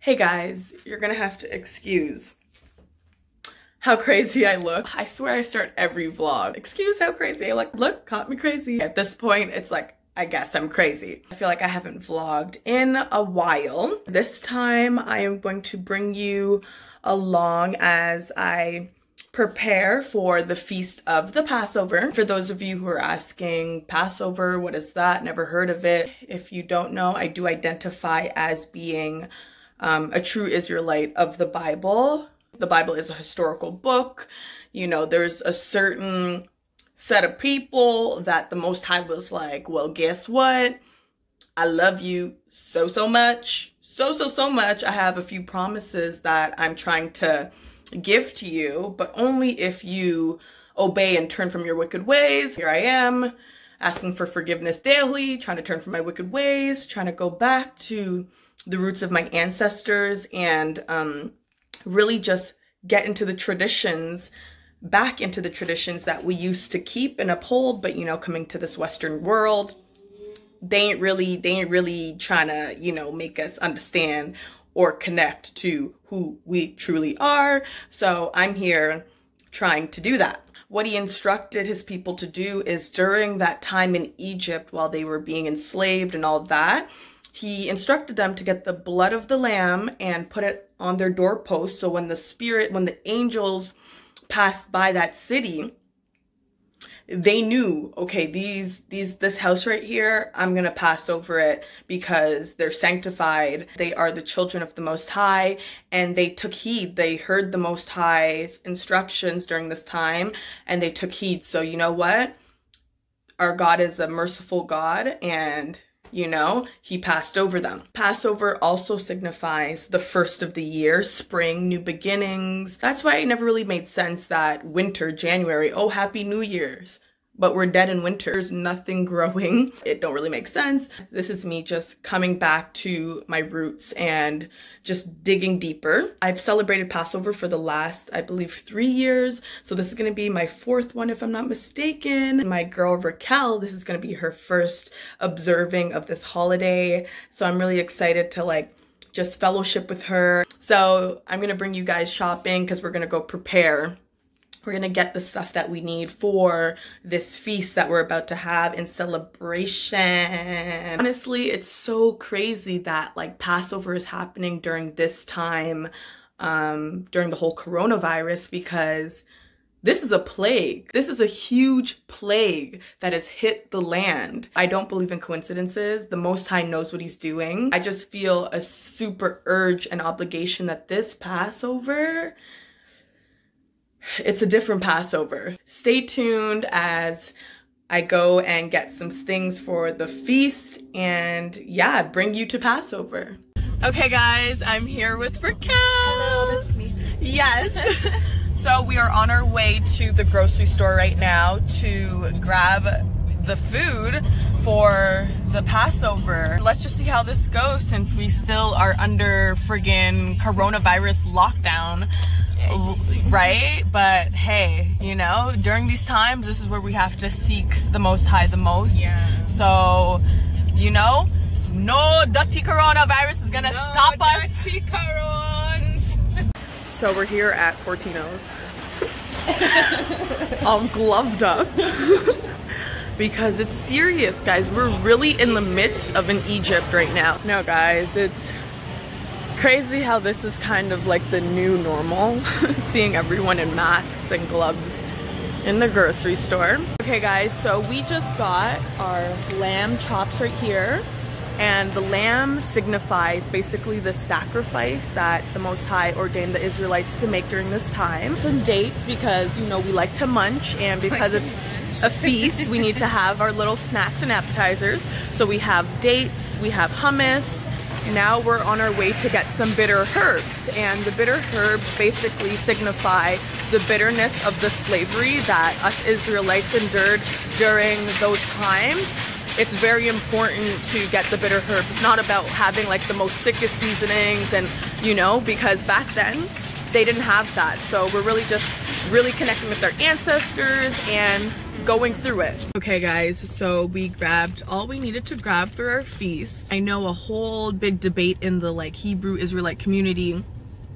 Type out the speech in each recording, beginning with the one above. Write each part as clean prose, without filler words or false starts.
Hey guys, you're gonna have to excuse how crazy I look. I swear I start every vlog. Excuse how crazy I look, caught me crazy. At this point, it's like, I guess I'm crazy. I feel like I haven't vlogged in a while. This time I am going to bring you along as I prepare for the feast of the Passover. For those of you who are asking, Passover, what is that? Never heard of it. If you don't know, I do identify as being a true Israelite of the Bible. The Bible is a historical book. You know, there's a certain set of people that the Most High was like, well, guess what? I love you so much. So much. I have a few promises that I'm trying to give to you, but only if you obey and turn from your wicked ways. Here I am, asking for forgiveness daily, trying to turn from my wicked ways, trying to go back to the roots of my ancestors and really just get into the traditions, back into the traditions that we used to keep and uphold. But, you know, coming to this Western world, they ain't really trying to, you know, make us understand or connect to who we truly are. So I'm here trying to do that. What he instructed his people to do is during that time in Egypt, while they were being enslaved and all that, he instructed them to get the blood of the lamb and put it on their doorposts. So when the angels passed by that city, they knew, okay, this house right here, I'm going to pass over it because they're sanctified. They are the children of the Most High, and they took heed. They heard the Most High's instructions during this time, and they took heed. So you know what? Our God is a merciful God, and you know, he passed over them. Passover also signifies the first of the year, spring, new beginnings. That's why it never really made sense that winter, January, oh, happy New Year's. But we're dead in winter. There's nothing growing. It don't really make sense. This is me just coming back to my roots and just digging deeper. I've celebrated Passover for the last, I believe, 3 years. So this is going to be my 4th one, if I'm not mistaken. My girl Raquel, this is going to be her first observing of this holiday. So I'm really excited to like just fellowship with her. So I'm going to bring you guys shopping because we're going to go prepare. We're gonna get the stuff that we need for this feast that we're about to have in celebration. Honestly, it's so crazy that like Passover is happening during this time, during the whole coronavirus, because this is a plague. This is a huge plague that has hit the land. I don't believe in coincidences. The Most High knows what he's doing. I just feel a super urge and obligation that this Passover, it's a different Passover. Stay tuned as I go and get some things for the feast and yeah, bring you to Passover. Okay guys, I'm here with Raquel. Hello, that's me. Yes. So we are on our way to the grocery store right now to grab the food for the Passover. Let's just see how this goes since we still are under friggin' coronavirus lockdown. Right? But hey, you know, during these times, this is where we have to seek the Most High the most. Yeah. So, you know, no dirty coronavirus is gonna stop us. Dirty corons. So we're here at Fortino's. I'm gloved up. Because it's serious, guys. We're really in the midst of an Egypt right now. No, guys, it's crazy how this is kind of like the new normal, seeing everyone in masks and gloves in the grocery store. Okay guys, so we just got our lamb chops right here, and the lamb signifies basically the sacrifice that the Most High ordained the Israelites to make during this time. Some dates, because you know we like to munch, and because it's a feast we need to have our little snacks and appetizers. So we have dates, we have hummus. Now we're on our way to get some bitter herbs, and the bitter herbs basically signify the bitterness of the slavery that us Israelites endured during those times. It's very important to get the bitter herbs. It's not about having like the most sickest seasonings, and you know, because back then they didn't have that. So we're really just really connecting with their ancestors and going through it. Okay guys, so we grabbed all we needed to grab for our feast. I know a whole big debate in the like Hebrew Israelite community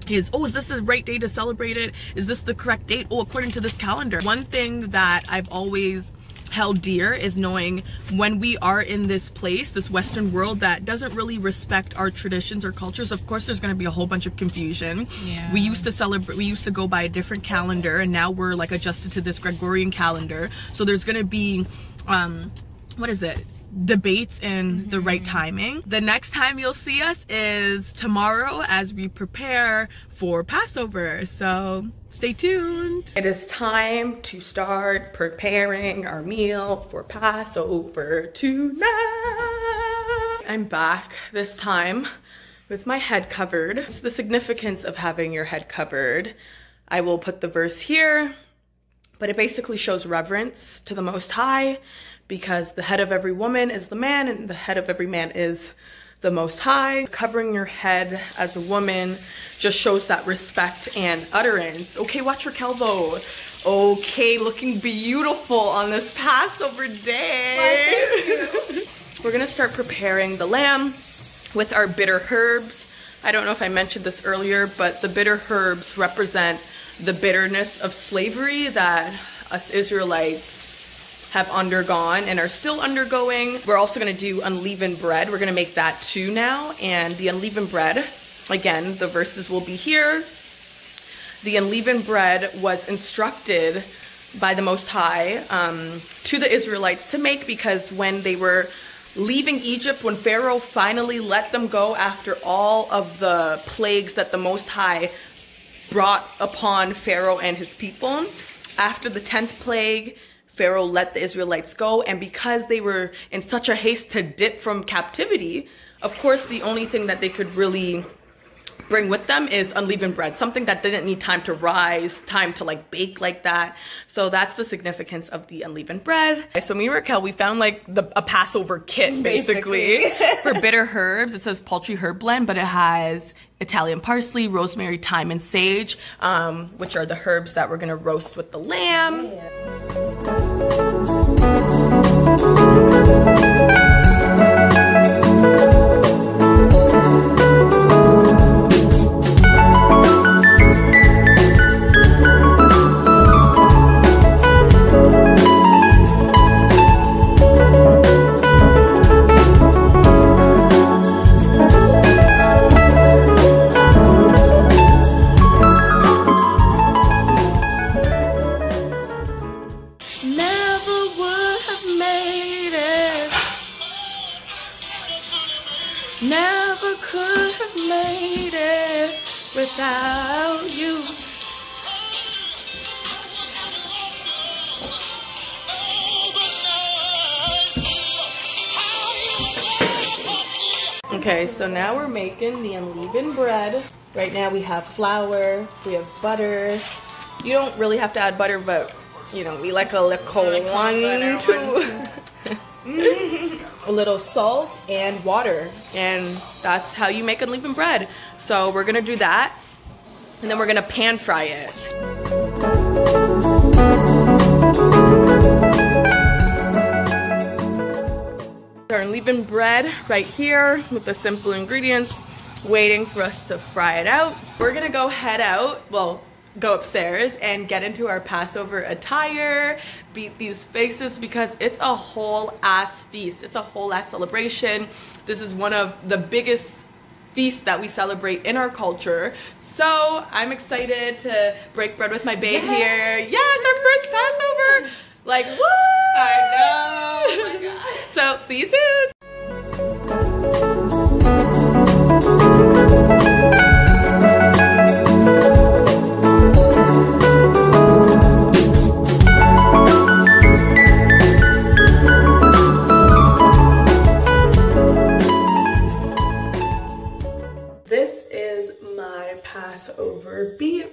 is, oh, is this the right day to celebrate it? Is this the correct date? Oh, according to this calendar. One thing that I've always held dear is knowing when we are in this place, this Western world that doesn't really respect our traditions or cultures. Of course, there's going to be a whole bunch of confusion. Yeah. We used to go by a different calendar, and now we're like adjusted to this Gregorian calendar. So there's going to be, what is it? Debates in the right timing. The next time you'll see us is tomorrow as we prepare for Passover. So stay tuned. It is time to start preparing our meal for Passover tonight. I'm back this time with my head covered. It's the significance of having your head covered. I will put the verse here, but it basically shows reverence to the Most High, because the head of every woman is the man and the head of every man is the Most High. Covering your head as a woman just shows that respect and utterance. Okay, watch Raquel though. Okay, looking beautiful on this Passover day. We're gonna start preparing the lamb with our bitter herbs. I don't know if I mentioned this earlier, but the bitter herbs represent the bitterness of slavery that us Israelites have undergone and are still undergoing. We're also gonna do unleavened bread. We're gonna make that too now. And the unleavened bread, again, the verses will be here. The unleavened bread was instructed by the Most High to the Israelites to make, because when they were leaving Egypt, when Pharaoh finally let them go after all of the plagues that the Most High brought upon Pharaoh and his people, after the 10th plague, Pharaoh let the Israelites go, and because they were in such a haste to dip from captivity, of course the only thing that they could really bring with them is unleavened bread, something that didn't need time to rise, time to like bake like that. So that's the significance of the unleavened bread. So me and Raquel, we found like a Passover kit basically for bitter herbs. It says poultry herb blend, but it has Italian parsley, rosemary, thyme, and sage, which are the herbs that we're gonna roast with the lamb. Never could have made it without you. Okay, so now we're making the unleavened bread. Right now we have flour, we have butter. You don't really have to add butter, but you know, we like a little one too. A little salt and water, and that's how you make unleavened bread. So we're gonna do that, and then we're gonna pan fry it. Our unleavened bread right here with the simple ingredients, waiting for us to fry it out. We're gonna go head out, well, go upstairs and get into our Passover attire, beat these faces, because it's a whole ass feast. It's a whole ass celebration. This is one of the biggest feasts that we celebrate in our culture. So I'm excited to break bread with my babe here. Yes, our first Passover. Like, what? I know. Oh my God. So see you soon. Passover beat.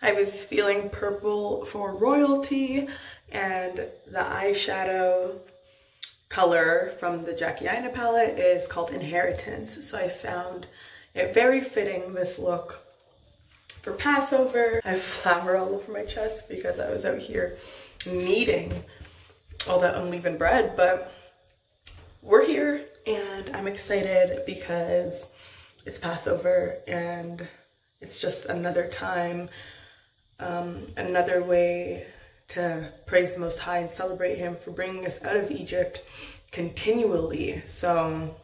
I was feeling purple for royalty, and the eyeshadow color from the Jackie Aina palette is called Inheritance. So I found it very fitting, this look, for Passover. I have flour all over my chest because I was out here kneading all that unleavened bread, but we're here and I'm excited because it's Passover and it's just another time, another way to praise the Most High and celebrate Him for bringing us out of Egypt continually. So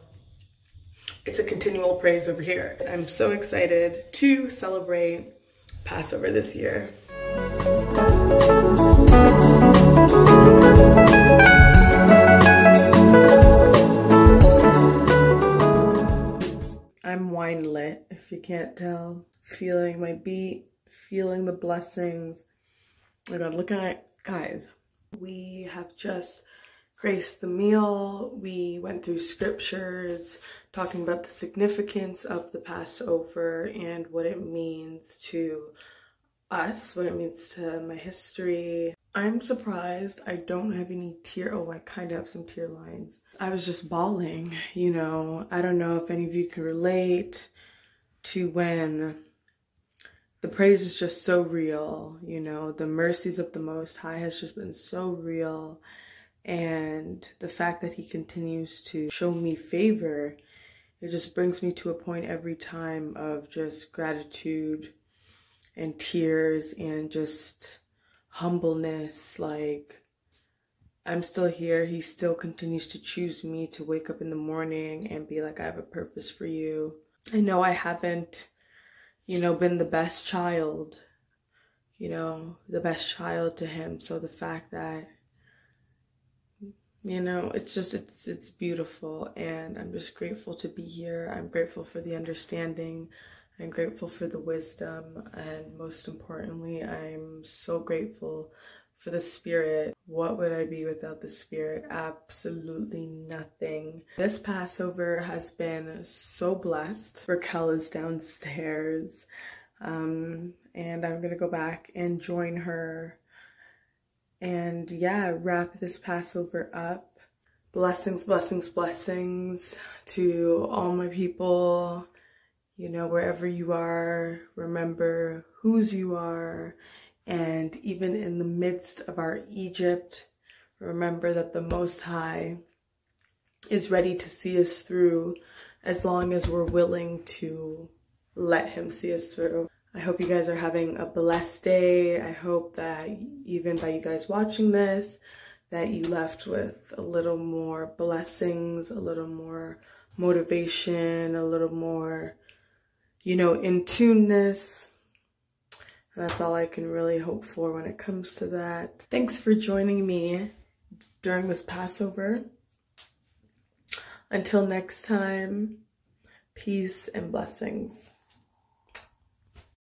it's a continual praise over here. I'm so excited to celebrate Passover this year. I'm wine lit, if you can't tell. Feeling my beat, feeling the blessings. Oh my God, look at it, guys. We have just graced the meal. We went through scriptures talking about the significance of the Passover and what it means to us, what it means to my history. I'm surprised I don't have any oh, I kind of have some tear lines. I was just bawling, you know. I don't know if any of you can relate to when the praise is just so real, you know. The mercies of the Most High has just been so real. And the fact that He continues to show me favor, it just brings me to a point every time of just gratitude and tears and just humbleness. Like, I'm still here. He still continues to choose me to wake up in the morning and be like, I have a purpose for you. I know I haven't, you know, been the best child, you know, the best child to Him. So the fact that, you know, it's just, it's beautiful, and I'm just grateful to be here. I'm grateful for the understanding. I'm grateful for the wisdom, and most importantly, I'm so grateful for the Spirit. What would I be without the Spirit? Absolutely nothing. This Passover has been so blessed. Raquel is downstairs, and I'm gonna go back and join her and yeah, wrap this Passover up. Blessings, blessings, blessings to all my people. You know, wherever you are, remember whose you are. And even in the midst of our Egypt, remember that the Most High is ready to see us through as long as we're willing to let Him see us through. I hope you guys are having a blessed day. I hope that even by you guys watching this, that you left with a little more blessings, a little more motivation, a little more, you know, in tuneness. That's all I can really hope for when it comes to that. Thanks for joining me during this Passover. Until next time, peace and blessings.